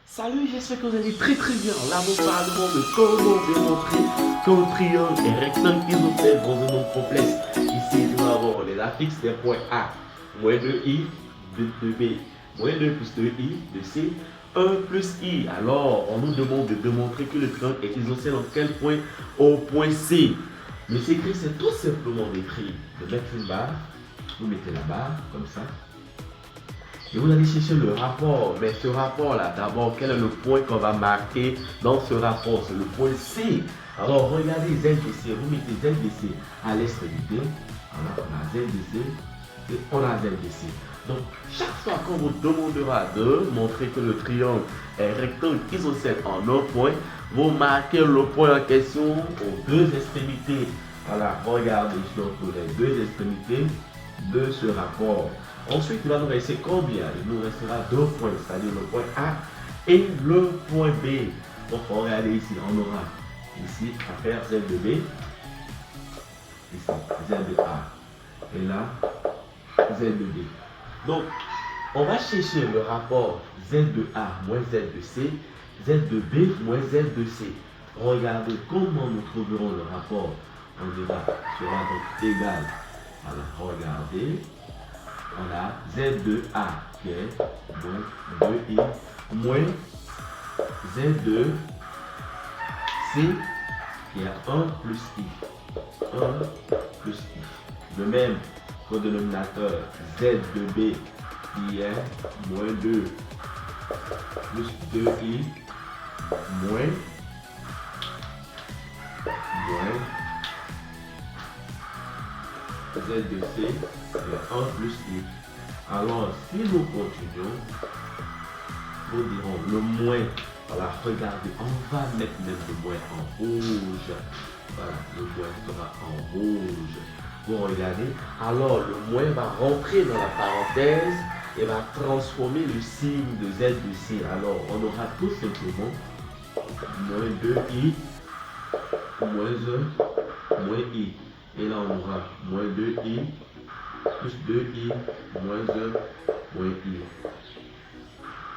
Salut, j'espère que vous allez très bien. Là, nous parlerons de comment démontrer qu'un triangle est rectangle isocèle dans un nombre complexe. Ici, nous avons les affixes des points A, moins 2i, de B, moins 2 plus 2i, de C, 1 plus i. Alors, on nous demande de démontrer que le triangle est isocèle en quel point? Au point C. Mais c'est écrit, c'est tout simplement d'écrire, de mettre une barre, vous mettez la barre comme ça. Et vous allez chercher le rapport. Mais ce rapport-là, d'abord, quel est le point qu'on va marquer dans ce rapport? C'est le point C. Alors, regardez ZDC. Vous mettez ZDC à l'extrémité. Voilà, on a ZDC et on a ZDC. Donc, chaque fois qu'on vous demandera de montrer que le triangle est rectangle isocèle en un point, vous marquez le point en question aux deux extrémités. Voilà, regardez sur les deux extrémités de ce rapport. Ensuite, il va nous rester combien? Il nous restera deux points, c'est-à-dire le point A et le point B. Donc, regardez ici, on aura ici à faire Z de B, ici Z de A, et là Z de B. Donc, on va chercher le rapport Z de A moins Z de C, Z de B moins Z de C. Regardez comment nous trouverons le rapport. On sera donc égal. Alors, regardez. On a Z de A qui est donc 2i moins Z de C qui est 1 plus i. 1 plus i. De même qu'au dénominateur Z de B qui est moins 2 plus 2i moins Z de C est 1 plus i. Alors, si nous continuons, nous dirons le moins. Voilà, regardez, on va mettre même le moins en rouge. Voilà, le moins sera en rouge. Vous regardez, alors le moins va rentrer dans la parenthèse et va transformer le signe de Z de C. Alors, on aura tout simplement moins 2i, moins 1, moins i. Et là, on aura moins 2i, plus 2i, moins 1, moins i.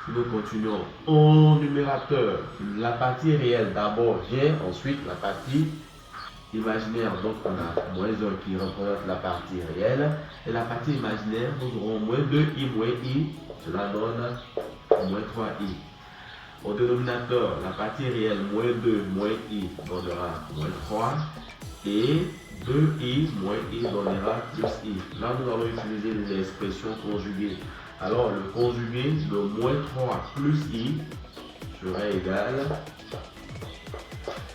Si nous continuons au numérateur, la partie réelle d'abord vient, ensuite la partie imaginaire. Donc, on a moins 1 qui représente la partie réelle. Et la partie imaginaire, nous aurons moins 2i, moins i. Cela donne moins 3i. Au dénominateur, la partie réelle, moins 2, moins i, donnera moins 3. Et 2i moins i donnera plus i. Là, nous allons utiliser les expressions conjuguées. Alors, le conjugué de moins 3 plus i sera égal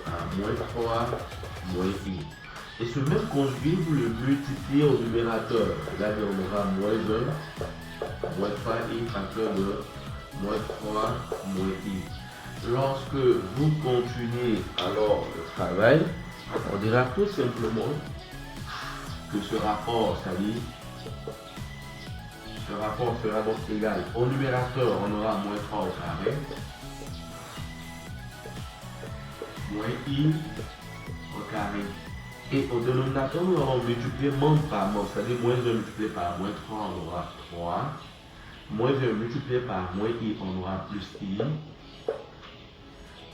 à moins 3 moins i. Et ce même conjugué, vous le multipliez au numérateur. Là, on aura moins 1, moins 3i facteur de moins 3 moins i. Lorsque vous continuez alors le travail, on dira tout simplement que ce rapport, c'est-à-dire ce rapport sera donc égal. Au numérateur, on aura moins 3 au carré, moins i au carré. Et au dénominateur, nous allons multiplier membre par membre, c'est-à-dire moins 1 multiplié par moins 3, on aura 3. Moins 1 multiplié par moins i, on aura plus i.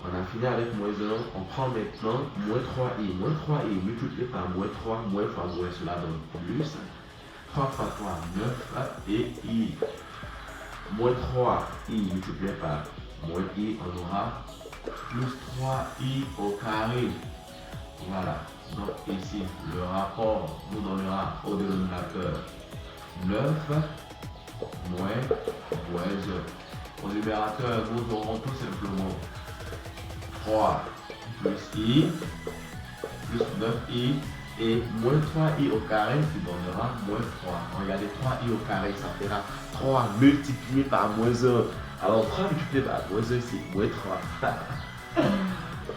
On a fini avec moins 1, on prend maintenant moins 3i. Moins 3i multiplié par moins 3, moins fois moins, cela donne plus. 3 fois 3, 9 et i. Moins 3i multiplié par moins i, on aura plus 3i au carré. Voilà. Donc ici, le rapport nous donnera au dénominateur 9 moins 1. Au numérateur, nous aurons tout simplement 3 plus i plus 9i et moins 3i au carré qui donnera moins 3. Regardez, 3i au carré, ça fera 3 multiplié par moins 1. Alors 3 multiplié par moins 1, c'est moins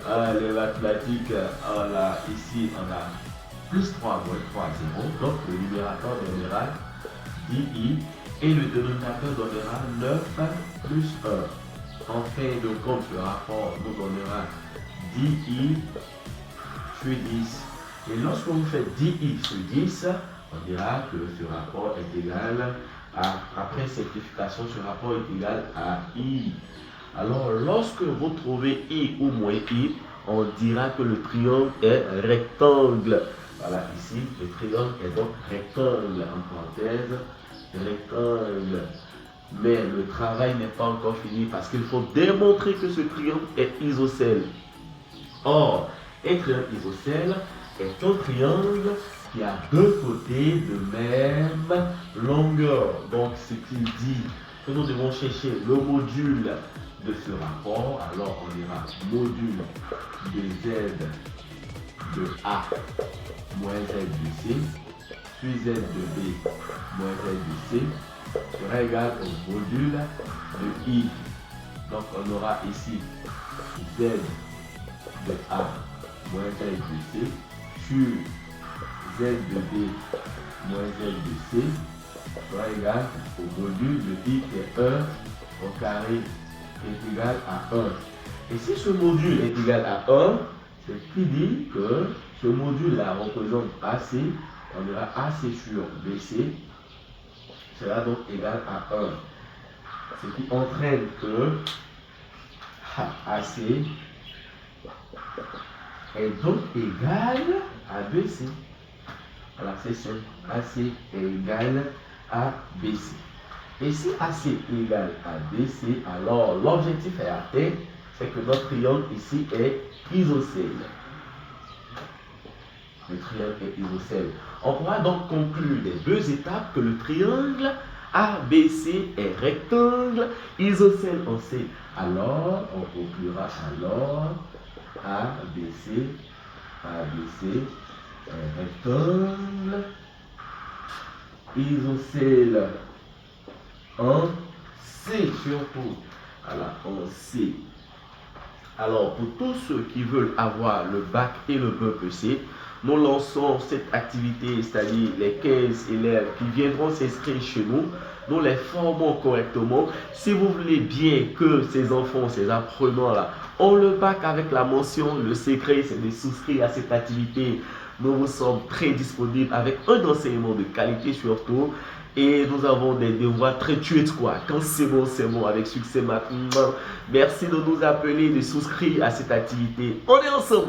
3. Les mathématiques, voilà, ici on a plus 3 moins 3, 0. Donc le numérateur donnera 10i et le dénominateur donnera 9 plus 1. En fin de compte, le rapport nous donnera 10i sur 10. Et lorsque vous faites 10i sur 10, on dira que ce rapport est égal à, après simplification, ce rapport est égal à i. Alors, lorsque vous trouvez I ou moins I, on dira que le triangle est rectangle. Voilà, ici, le triangle est donc rectangle, en parenthèse, rectangle. Mais le travail n'est pas encore fini parce qu'il faut démontrer que ce triangle est isocèle. Or, un triangle isocèle est un triangle qui a deux côtés de même longueur. Donc, ce qu'il dit que nous devons chercher le module de ce rapport. Alors, on dira module de Z de A moins Z de C, puis Z de B moins Z de C sera égal au module de I. Donc, on aura ici Z de A moins Z de C sur Z de B moins Z de C sera égal au module de I qui est 1 au carré qui est égal à 1. Et si ce module est égal à 1, c'est ce qui dit que ce module-là représente AC, on aura AC sur BC, sera donc égal à 1. Ce qui entraîne que AC est donc égal à BC. Voilà, c'est simple. AC est égal à BC. Et si AC est égal à BC, alors l'objectif est atteint, c'est que notre triangle ici est isocèle. Le triangle est isocèle. On pourra donc conclure des deux étapes que le triangle ABC est rectangle, isocèle en C. Alors, on conclura alors ABC est rectangle, isocèle en C surtout. Voilà, en C. Alors, pour tous ceux qui veulent avoir le bac et le BEPC, nous lançons cette activité, c'est-à-dire les 15 élèves qui viendront s'inscrire chez nous, nous les formons correctement. Si vous voulez bien que ces enfants, ces apprenants-là, ont le bac avec la mention, le secret, c'est de souscrire à cette activité. Nous vous sommes très disponibles avec un enseignement de qualité surtout. Et nous avons des devoirs très tués quoi. Quand c'est bon, avec succès maintenant. Merci de nous appeler, de souscrire à cette activité. On est ensemble.